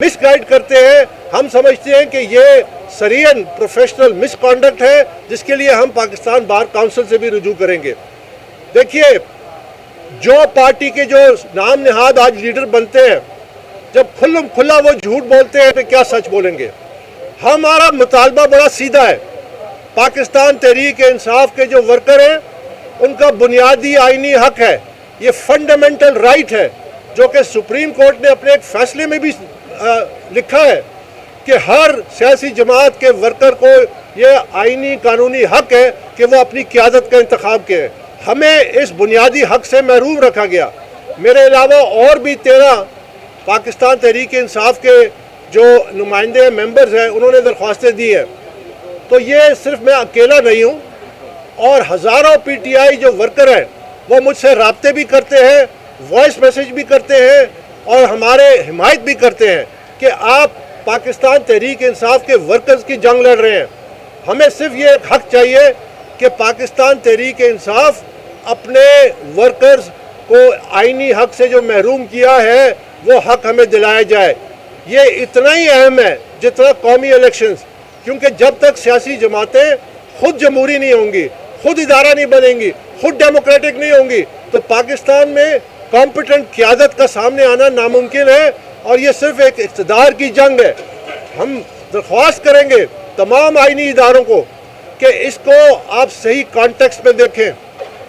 مس guide کرتے ہیں. ہم سمجھتے ہیں کہ یہ سرین پروفیشنل مس کانڈکٹ ہے جس کے لیے ہم پاکستان بار کونسل سے بھی رجوع کریں گے. دیکھیے جو پارٹی کے جو نام نہاد آج لیڈر بنتے ہیں جب کھلا وہ جھوٹ بولتے ہیں تو کیا سچ بولیں گے. ہمارا مطالبہ بڑا سیدھا ہے. پاکستان تحریک انصاف کے جو ورکر ہیں ان کا بنیادی آئینی حق ہے, یہ فنڈامنٹل رائٹ ہے جو کہ سپریم کورٹ نے اپنے ایک فیصلے میں بھی لکھا ہے کہ ہر سیاسی جماعت کے ورکر کو یہ آئینی قانونی حق ہے کہ وہ اپنی قیادت کا انتخاب کرے. ہمیں اس بنیادی حق سے محروم رکھا گیا. میرے علاوہ اور بھی 13 پاکستان تحریک انصاف کے جو نمائندے ممبرز ہیں انہوں نے درخواستیں دی ہیں. تو یہ صرف میں اکیلا نہیں ہوں, اور ہزاروں پی ٹی آئی جو ورکر ہیں وہ مجھ سے رابطے بھی کرتے ہیں, وائس میسیج بھی کرتے ہیں اور ہمارے حمایت بھی کرتے ہیں کہ آپ پاکستان تحریک انصاف کے ورکرز کی جنگ لڑ رہے ہیں. ہمیں صرف یہ ایک حق چاہیے کہ پاکستان تحریک انصاف اپنے ورکرز کو آئینی حق سے جو محروم کیا ہے وہ حق ہمیں دلایا جائے. یہ اتنا ہی اہم ہے جتنا قومی الیکشنز, کیونکہ جب تک سیاسی جماعتیں خود جمہوری نہیں ہوں گی, خود ادارہ نہیں بنیں گی, خود ڈیموکریٹک نہیں ہوں گی, تو پاکستان میں کمپیٹنٹ قیادت کا سامنے آنا ناممکن ہے, اور یہ صرف ایک اقتدار کی جنگ ہے. ہم درخواست کریں گے تمام آئینی اداروں کو کہ اس کو آپ صحیح کانٹیکسٹ میں دیکھیں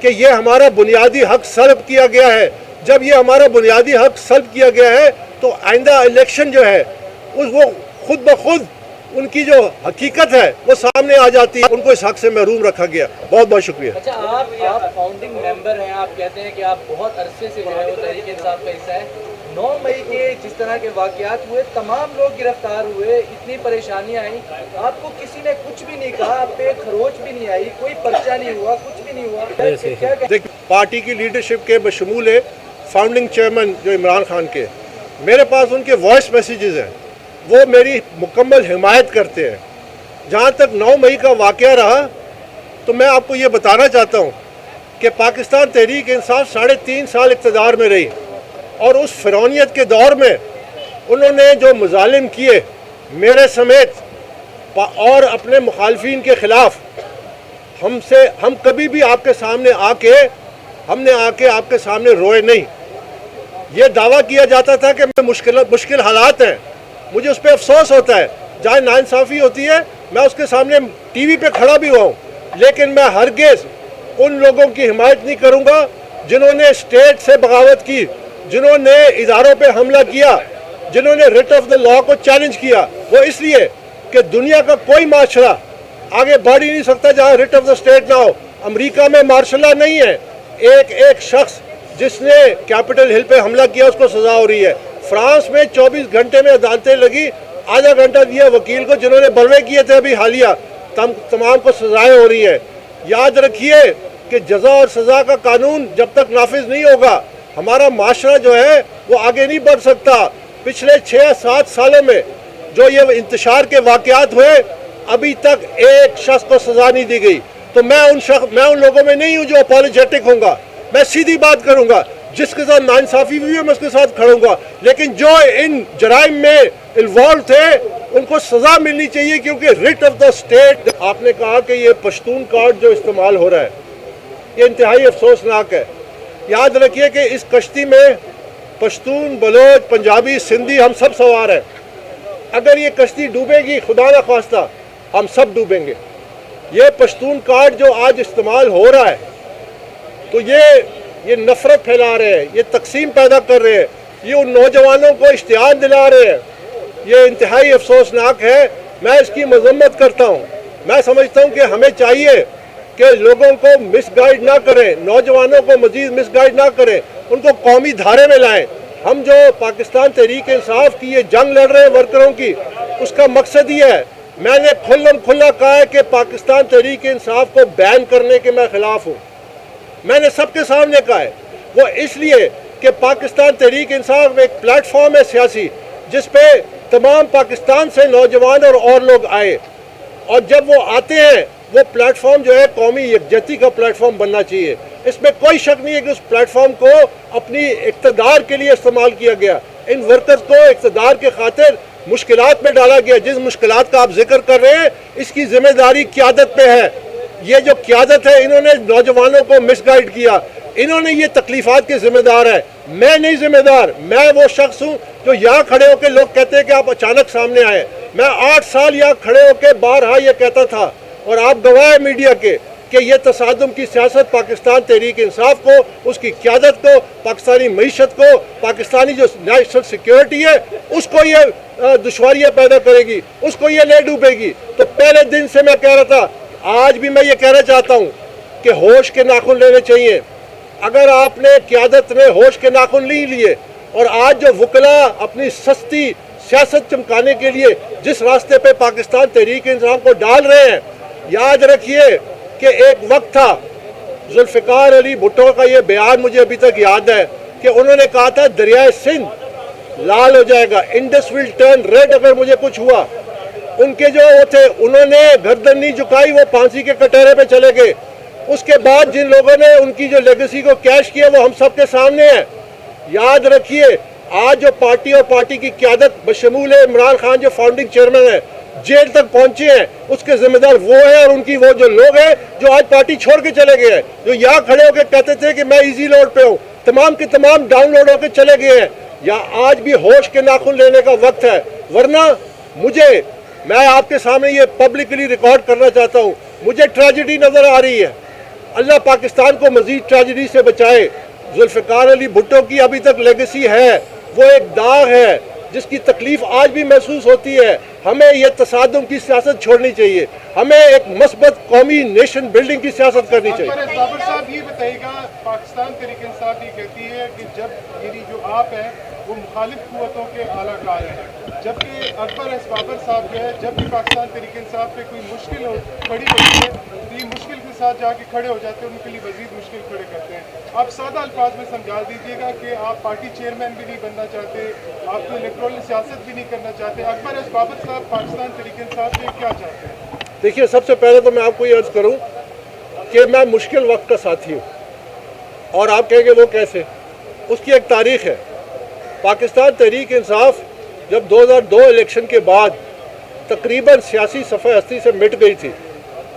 کہ یہ ہمارا بنیادی حق سلب کیا گیا ہے. جب یہ ہمارا بنیادی حق سلب کیا گیا ہے تو آئندہ الیکشن جو ہے وہ خود بخود ان کی جو حقیقت ہے وہ سامنے آ جاتی ہے. ان کو اس حق سے محروم رکھا گیا. بہت بہت شکریہ. اچھا, آپ فاؤنڈنگ ممبر ہیں, آپ کہتے ہیں کہ آپ بہت عرصے سے جو ہے وہ تحریک انصاف کا حصہ ہے. 9 مئی کے جس طرح کے واقعات ہوئے, تمام لوگ گرفتار ہوئے, اتنی پریشانیاں آئیں, آپ کو کسی نے کچھ بھی نہیں کہا, آپ پہ خروچ بھی نہیں آئی, کوئی پرچہ نہیں ہوا, کچھ بھی نہیں ہوا. دیکھ, پارٹی کی لیڈرشپ کے بشمول ہے فاؤنڈنگ چیئرمین جو عمران خان کے, میرے پاس ان کے وائس میسیجز ہیں, وہ میری مکمل حمایت کرتے ہیں. جہاں تک 9 مئی کا واقعہ رہا تو میں آپ کو یہ بتانا چاہتا ہوں کہ پاکستان تحریک انصاف 3.5 سال اقتدار میں رہی, اور اس فرعونیت کے دور میں انہوں نے جو مظالم کیے میرے سمیت اور اپنے مخالفین کے خلاف, ہم کبھی بھی آپ کے سامنے آ کے آپ کے سامنے روئے نہیں. یہ دعویٰ کیا جاتا تھا کہ مشکل حالات ہیں, مجھے اس پہ افسوس ہوتا ہے, جہاں ناانصافی ہوتی ہے میں اس کے سامنے ٹی وی پہ کھڑا بھی ہوا ہوں, لیکن میں ہرگز ان لوگوں کی حمایت نہیں کروں گا جنہوں نے اسٹیٹ سے بغاوت کی, جنہوں نے اداروں پہ حملہ کیا, جنہوں نے ریٹ آف دا لا کو چیلنج کیا. وہ اس لیے کہ دنیا کا کوئی معاشرہ آگے بڑھ ہی نہیں سکتا جہاں ریٹ آف دا اسٹیٹ نہ ہو. امریکہ میں مارشل لا نہیں ہے, ایک شخص جس نے کیپٹل ہل پہ حملہ کیا اس کو سزا ہو رہی ہے. فرانس میں 24 گھنٹے میں عدالتیں لگی, آدھا گھنٹہ دیا وکیل کو, جنہوں نے بلوے کیے تھے ابھی حالیہ, تمام کو سزائیں ہو رہی ہے. یاد رکھیے کہ جزا اور سزا کا قانون جب تک نافذ نہیں ہوگا ہمارا معاشرہ جو ہے وہ آگے نہیں بڑھ سکتا. پچھلے 6-7 سالوں میں جو یہ انتشار کے واقعات ہوئے ابھی تک ایک شخص کو سزا نہیں دی گئی. تو میں ان لوگوں میں نہیں ہوں جو اپولوجیٹک ہوں گا, میں سیدھی بات کروں گا, جس کے ساتھ ناانصافی بھی ہے میں اس کے ساتھ کھڑوں گا, لیکن جو ان جرائم میں انوالو تھے ان کو سزا ملنی چاہیے, کیونکہ ریٹ آف دا اسٹیٹ. آپ نے کہا کہ یہ پشتون کارڈ جو استعمال ہو رہا ہے یہ انتہائی افسوسناک ہے. یاد رکھیے کہ اس کشتی میں پشتون, بلوچ, پنجابی, سندھی ہم سب سوار ہیں. اگر یہ کشتی ڈوبے گی, خدا نہ خواستہ, ہم سب ڈوبیں گے. یہ پشتون کارڈ جو آج استعمال ہو رہا ہے تو یہ نفرت پھیلا رہے ہیں, یہ تقسیم پیدا کر رہے ہیں, یہ ان نوجوانوں کو اشتعال دلا رہے ہیں. یہ انتہائی افسوسناک ہے. میں اس کی مذمت کرتا ہوں. میں سمجھتا ہوں کہ ہمیں چاہیے کہ لوگوں کو مس گائیڈ نہ کریں, نوجوانوں کو مزید مس گائیڈ نہ کریں, ان کو قومی دھارے میں لائیں. ہم جو پاکستان تحریک انصاف کی یہ جنگ لڑ رہے ہیں ورکروں کی, اس کا مقصد یہ ہے. میں نے کھلا کہا ہے کہ پاکستان تحریک انصاف کو بین کرنے کے میں خلاف ہوں. میں نے سب کے سامنے کہا ہے. وہ اس لیے کہ پاکستان تحریک انصاف ایک پلیٹ فارم ہے سیاسی, جس پہ تمام پاکستان سے نوجوان اور لوگ آئے, اور جب وہ آتے ہیں وہ پلیٹ فارم جو ہے قومی یکجہتی کا پلیٹ فارم بننا چاہیے. اس میں کوئی شک نہیں ہے کہ اس پلیٹ فارم کو اپنی اقتدار کے لیے استعمال کیا گیا. ان ورکرز کو اقتدار کے خاطر مشکلات میں ڈالا گیا. جس مشکلات کا آپ ذکر کر رہے ہیں اس کی ذمہ داری قیادت پہ ہے. یہ جو قیادت ہے انہوں نے نوجوانوں کو مس گائیڈ کیا, انہوں نے یہ تکلیفات کے ذمہ دار ہے. میں نہیں ذمہ دار, میں وہ شخص ہوں جو یہاں کھڑے ہو کے لوگ کہتے ہیں کہ آپ اچانک سامنے آئے. میں 8 سال یہاں کھڑے ہو کے بارہا یہ کہتا تھا, اور آپ گواہ ہیں میڈیا کے, کہ یہ تصادم کی سیاست پاکستان تحریک انصاف کو, اس کی قیادت کو, پاکستانی معیشت کو, پاکستانی جو نیشنل سیکیورٹی ہے اس کو یہ دشواریاں پیدا کرے گی, اس کو یہ لے ڈوبے گی. تو پہلے دن سے میں کہہ رہا تھا, آج بھی میں یہ کہنا چاہتا ہوں کہ ہوش کے ناخن لینے چاہیے. اگر آپ نے قیادت نے ہوش کے ناخن نہیں لیے, اور آج جو وکلا اپنی سستی سیاست چمکانے کے لیے جس راستے پہ پاکستان تحریک انصاف کو ڈال رہے ہیں, یاد رکھیے کہ ایک وقت تھا, ذوالفقار علی بھٹو کا یہ بیان مجھے ابھی تک یاد ہے کہ انہوں نے کہا تھا دریائے سندھ لال ہو جائے گا, انڈس ول ٹرن ریڈ اگر مجھے کچھ ہوا. ان کے جو وہ تھے انہوں نے گردن نہیں جھکائی, وہ پھانسی کے کٹہرے پہ چلے گئے. اس کے بعد جن لوگوں نے ان کی جو لیگیسی کو کیش کیا وہ ہم سب کے سامنے ہے. یاد رکھیے آج جو پارٹی اور پارٹی کی قیادت بشمول عمران خان جو فاؤنڈنگ چیئرمین ہے جیل تک پہنچے ہیں, اس کے ذمہ دار وہ ہیں, اور ان کی وہ جو لوگ ہیں جو آج پارٹی چھوڑ کے چلے گئے ہیں, جو یہاں کھڑے ہو کے کہتے تھے کہ میں ایزی لوڈ پہ ہوں, تمام کے تمام ڈاؤن لوڈ ہو کے چلے گئے ہیں. یا آج بھی ہوش کے ناخن لینے کا وقت ہے. ورنہ میں آپ کے سامنے یہ پبلکلی ریکارڈ کرنا چاہتا ہوں, مجھے ٹریجڈی نظر آ رہی ہے. اللہ پاکستان کو مزید ٹریجڈی سے بچائے. ذوالفقار علی بھٹو کی ابھی تک لیگیسی ہے, وہ ایک داغ ہے جس کی تکلیف آج بھی محسوس ہوتی ہے. ہمیں یہ تصادم کی سیاست چھوڑنی چاہیے, ہمیں ایک مثبت قومی نیشن بلڈنگ کی سیاست کرنی چاہیے. بابر صاحب یہ بتائیے گا, پاکستان تحریک انصاف یہ کہتی ہے کہ جب یعنی جو آپ ہیں وہ مخالف قوتوں کے اعلیٰ کار ہیں, جبکہ اکبر ایس بابر صاحب جو ہے جب بھی پاکستان تحریک انصاف پہ کوئی مشکل کھڑی ہوتی ہے تو یہ مشکل کے ساتھ جا کے کھڑے ہو جاتے ہیں, ان کے لیے مزید مشکل کھڑے کرتے ہیں. آپ سادہ الفاظ میں سمجھا دیجیے گا کہ آپ پارٹی چیئرمین بھی نہیں بننا چاہتے, آپ تو الیکٹورل سیاست بھی نہیں کرنا چاہتے. اکبر ایس بابر صاحب پاکستان تحریک انصاف سے کیا چاہتے ہیں؟ دیکھیے, سب سے پہلے تو میں آپ کو یہ عرض کروں کہ میں مشکل وقت کا ساتھی ہوں, اور آپ کہیں گے وہ کیسے, اس کی ایک تاریخ ہے. پاکستان تحریک انصاف جب 2002 الیکشن کے بعد تقریباً سیاسی صفحہ ہستی سے مٹ گئی تھی,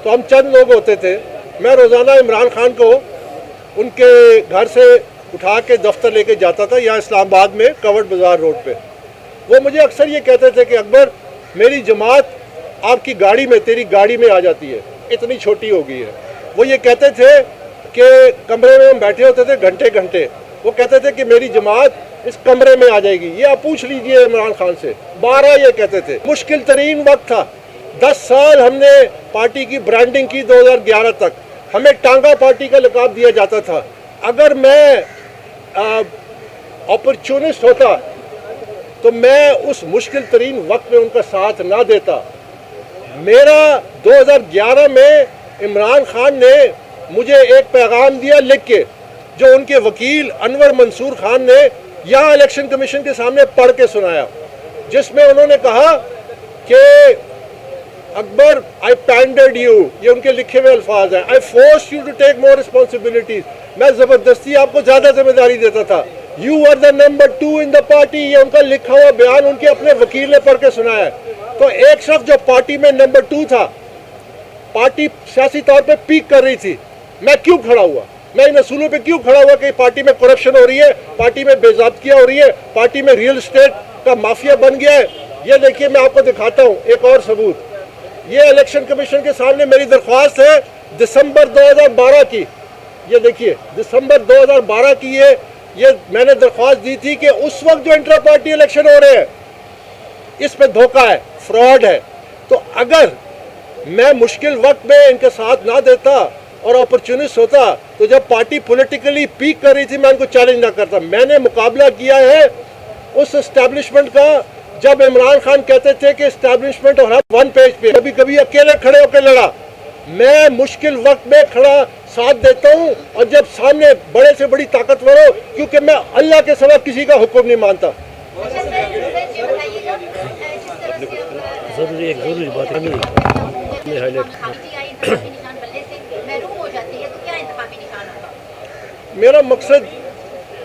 تو ہم چند لوگ ہوتے تھے. میں روزانہ عمران خان کو ان کے گھر سے اٹھا کے دفتر لے کے جاتا تھا, یہاں اسلام آباد میں کورٹ بازار روڈ پہ. وہ مجھے اکثر یہ کہتے تھے کہ اکبر میری جماعت آپ کی گاڑی میں, تیری گاڑی میں آ جاتی ہے, اتنی چھوٹی ہو گئی ہے. وہ یہ کہتے تھے کہ کمرے میں ہم بیٹھے ہوتے تھے گھنٹے گھنٹے, وہ کہتے تھے کہ میری جماعت اس کمرے میں آ جائے گی. یہ آپ پوچھ لیجئے عمران خان سے, 12 یہ کہتے تھے. مشکل ترین وقت تھا, 10 سال ہم نے پارٹی کی برانڈنگ کی. 2011 تک ہمیں ٹانگا پارٹی کا لقب دیا جاتا تھا. اگر میں اپرچونسٹ ہوتا تو میں اس مشکل ترین وقت میں ان کا ساتھ نہ دیتا. میرا 2011 میں عمران خان نے مجھے ایک پیغام دیا لکھ کے, جو ان کے وکیل انور منصور خان نے یہاں الیکشن کمیشن کے سامنے پڑھ کے سنایا, جس میں انہوں نے کہا کہ اکبر آئی پینڈرڈ یو, یہ ان کے لکھے ہوئے الفاظ ہیں, I force you to take more responsibilities, میں زبردستی آپ کو زیادہ ذمہ داری دیتا تھا. You are the number 2 in the party, یہ ان کا لکھا ہوا بیان ان کے اپنے وکیل نے پڑھ کے سنایا ہے. تو ایک شخص جو پارٹی میں نمبر 2 تھا, پارٹی سیاسی طور پہ پیک کر رہی تھی, میں کیوں کھڑا ہوا, میں ان اصولوں پہ کیوں کھڑا ہوا کہ پارٹی میں کرپشن ہو رہی ہے, پارٹی میں بے ضابطگیاں ہو رہی ہے, پارٹی میں ریئل اسٹیٹ کا مافیا بن گیا ہے. یہ دیکھیے میں آپ کو دکھاتا ہوں ایک اور ثبوت. یہ الیکشن کمیشن کے سامنے میری درخواست ہے دسمبر 2012 کی, یہ دیکھیے دسمبر 2012 کی یہ میں نے درخواست دی تھی کہ اس وقت جو انٹرا پارٹی الیکشن ہو رہے ہیں اس میں دھوکہ ہے, فراڈ ہے. تو اگر میں مشکل وقت میں ان کے ساتھ نہ دیتا اور اپرچونسٹ ہوتا, تو جب پارٹی پولیٹیکلی پیک کر رہی تھی میں ان کو چیلنج نہ کرتا. میں نے مقابلہ کیا ہے اس اسٹیبلشمنٹ کا جب عمران خان کہتے تھے کہ اسٹیبلشمنٹ اور ہم ون پیج پہ, کبھی کبھی اکیلے کھڑے ہو کے لڑا. میں مشکل وقت میں کھڑا ساتھ دیتا ہوں, اور جب سامنے بڑے سے بڑی طاقتور ہو, کیونکہ میں اللہ کے سوا کسی کا حکم نہیں مانتا. ضروری بات میرا مقصد